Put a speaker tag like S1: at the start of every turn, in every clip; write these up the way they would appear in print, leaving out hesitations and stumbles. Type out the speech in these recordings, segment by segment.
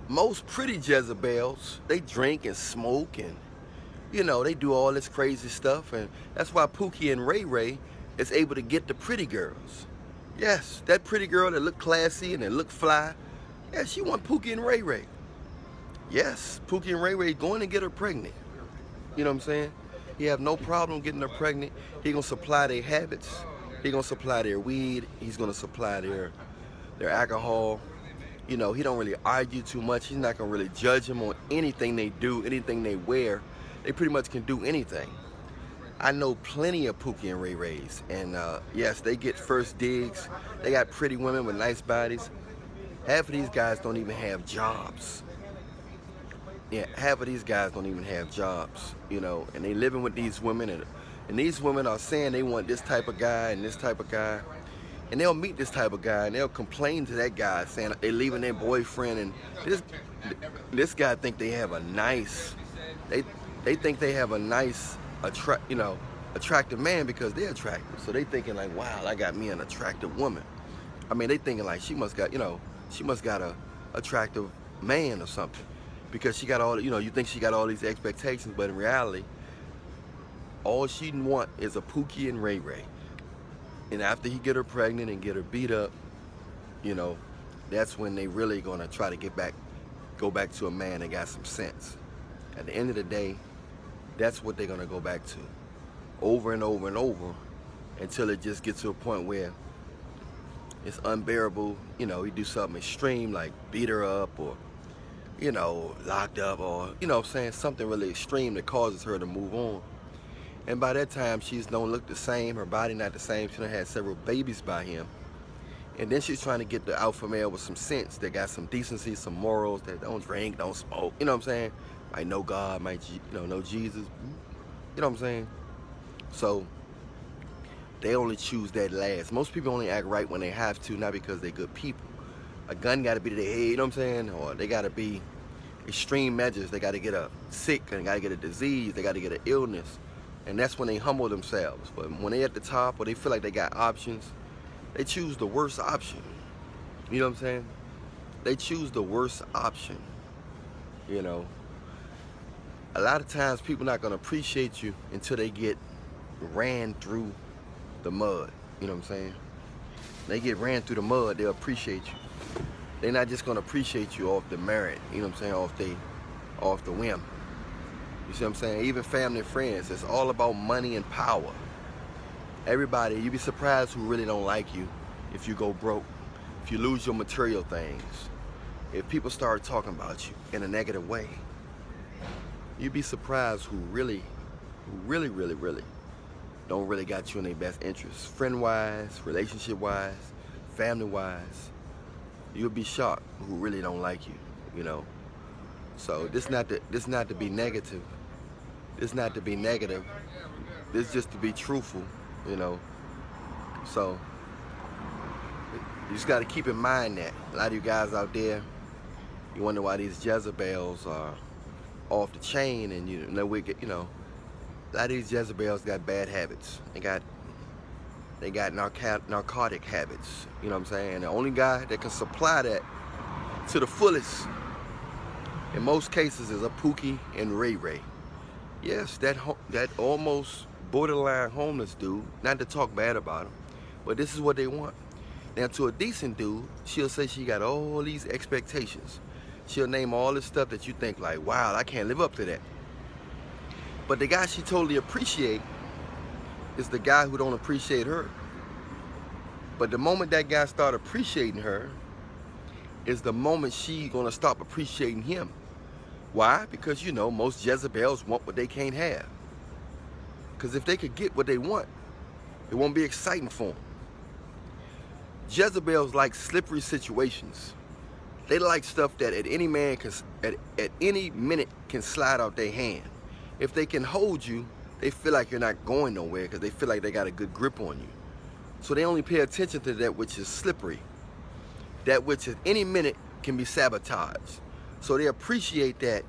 S1: most pretty Jezabels, they drink and smoke and, you know, they do all this crazy stuff. And that's why Pookie and Ray Ray is able to get the pretty girls. Yes, that pretty girl that look classy and that look fly, yeah, she want Pookie and Ray Ray. Yes, Pookie and Ray Ray going to get her pregnant. You know what I'm saying? He have no problem getting her pregnant. He gonna supply their habits. He gonna supply their weed. He's gonna supply their alcohol. You know, he don't really argue too much. He's not gonna really judge them on anything they do, anything they wear. They pretty much can do anything. I know plenty of Pookie and Ray Rays, and yes, they get first digs. They got pretty women with nice bodies. Half of these guys don't even have jobs. Yeah, half of these guys don't even have jobs, you know, and they living with these women, and these women are saying they want this type of guy and this type of guy, and they'll meet this type of guy and they'll complain to that guy saying they leaving their boyfriend, and this guy think they have a nice, they think they have a nice, attractive man because they're attractive, so they thinking like, wow, I got me an attractive woman. I mean, they thinking like she must got a attractive man or something. Because she got all, you think she got all these expectations, but in reality, all she want is a Pookie and Ray Ray. And after he get her pregnant and get her beat up, that's when they really gonna try to go back to a man that got some sense. At the end of the day, that's what they're gonna go back to, over and over and over, until it just gets to a point where it's unbearable. You do something extreme like beat her up or locked up, or, something really extreme that causes her to move on. And by that time, she don't look the same, her body not the same, she done had several babies by him. And then she's trying to get the alpha male with some sense, that got some decency, some morals, that don't drink, don't smoke, you know what I'm saying? Might know God, might, know Jesus, you know what I'm saying? So, they only choose that last. Most people only act right when they have to, not because they're good people. A gun got to be to their head, you know what I'm saying? Or they got to be extreme measures. They got to get a sick, and they got to get a disease, they got to get an illness. And that's when they humble themselves. But when they at the top, or they feel like they got options, they choose the worst option. You know what I'm saying? They choose the worst option. A lot of times people not going to appreciate you until they get ran through the mud. You know what I'm saying? They get ran through the mud, they'll appreciate you. They're not just gonna appreciate you off the merit, you know what I'm saying, off the whim. You see what I'm saying? Even family and friends, it's all about money and power. Everybody, you'd be surprised who really don't like you if you go broke, if you lose your material things, if people start talking about you in a negative way. You'd be surprised who really don't really got you in their best interests, friend-wise, relationship-wise, family-wise. You'll be shocked who really don't like you, So this not to be negative. This not to be negative. This just to be truthful, So you just got to keep in mind that a lot of you guys out there, you wonder why these Jezabels are off the chain, and a lot of these Jezabels got bad habits. They got narcotic habits, you know what I'm saying? And the only guy that can supply that to the fullest, in most cases, is a Pookie and Ray Ray. Yes, that almost borderline homeless dude, not to talk bad about him, but this is what they want. Now, to a decent dude, she'll say she got all these expectations. She'll name all this stuff that you think like, wow, I can't live up to that. But the guy she totally appreciate is the guy who don't appreciate her. But the moment that guy start appreciating her is the moment she gonna stop appreciating him. Why? Because most Jezebels want what they can't have. Because if they could get what they want, it won't be exciting for them. Jezebels like slippery situations. They like stuff that at any man can, at any minute can slide out their hand. If they can hold you, they feel like you're not going nowhere because they feel like they got a good grip on you. So they only pay attention to that which is slippery, that which at any minute can be sabotaged. So they appreciate that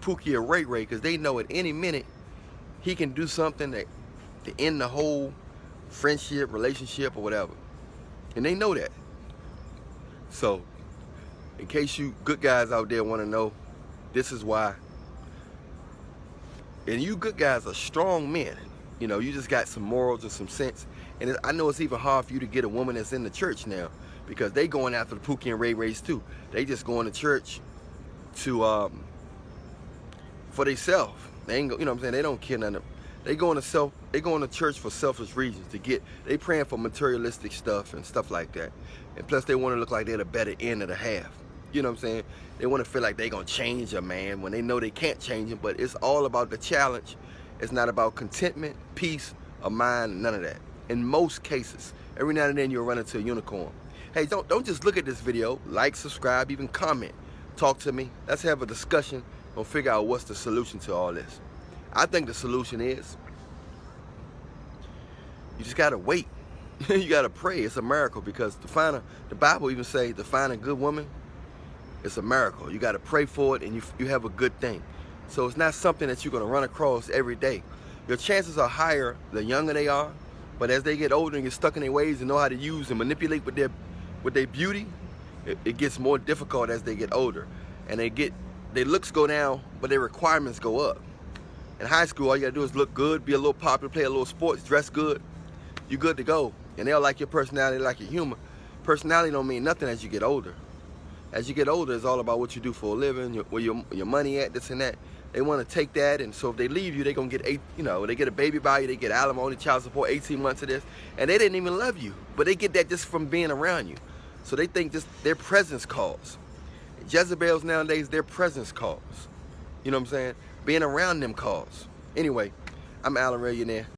S1: Pookie or Ray Ray because they know at any minute he can do something that to end the whole friendship, relationship, or whatever. And they know that. So in case you good guys out there want to know, this is why. And you good guys are strong men. You know, you just got some morals and some sense. And I know it's even hard for you to get a woman that's in the church now, because they going after the Pookie and Ray Rays too. They just going to church to for themselves. They ain't, you know what I'm saying? They don't care nothing. They going to church for selfish reasons. They praying for materialistic stuff and stuff like that. And plus they want to look like they're the better end of the half. You know what I'm saying? They want to feel like they're going to change a man when they know they can't change him. But it's all about the challenge. It's not about contentment, peace, or mind, none of that. In most cases, every now and then you'll run into a unicorn. Hey, don't just look at this video. Like, subscribe, even comment. Talk to me. Let's have a discussion and figure out what's the solution to all this. I think the solution is you just gotta wait. You gotta pray. It's a miracle, because the Bible even say to find a good woman, it's a miracle. You gotta pray for it, and you have a good thing. So it's not something that you're gonna run across every day. Your chances are higher the younger they are, but as they get older and get stuck in their ways and know how to use and manipulate with their beauty, it gets more difficult as they get older, and their looks go down, but their requirements go up. In high school, all you gotta do is look good, be a little popular, play a little sports, dress good. You're good to go. And they'll like your personality, like your humor. Personality don't mean nothing as you get older. As you get older, it's all about what you do for a living, where your money at, this and that. They want to take that, and so if they leave you, they're gonna get they get a baby by you, they get alimony, child support, 18 months of this, and they didn't even love you, but they get that just from being around you. So they think just their presence calls. Jezabels nowadays, their presence calls. You know what I'm saying? Being around them calls. Anyway, I'm Allan Reallionaire.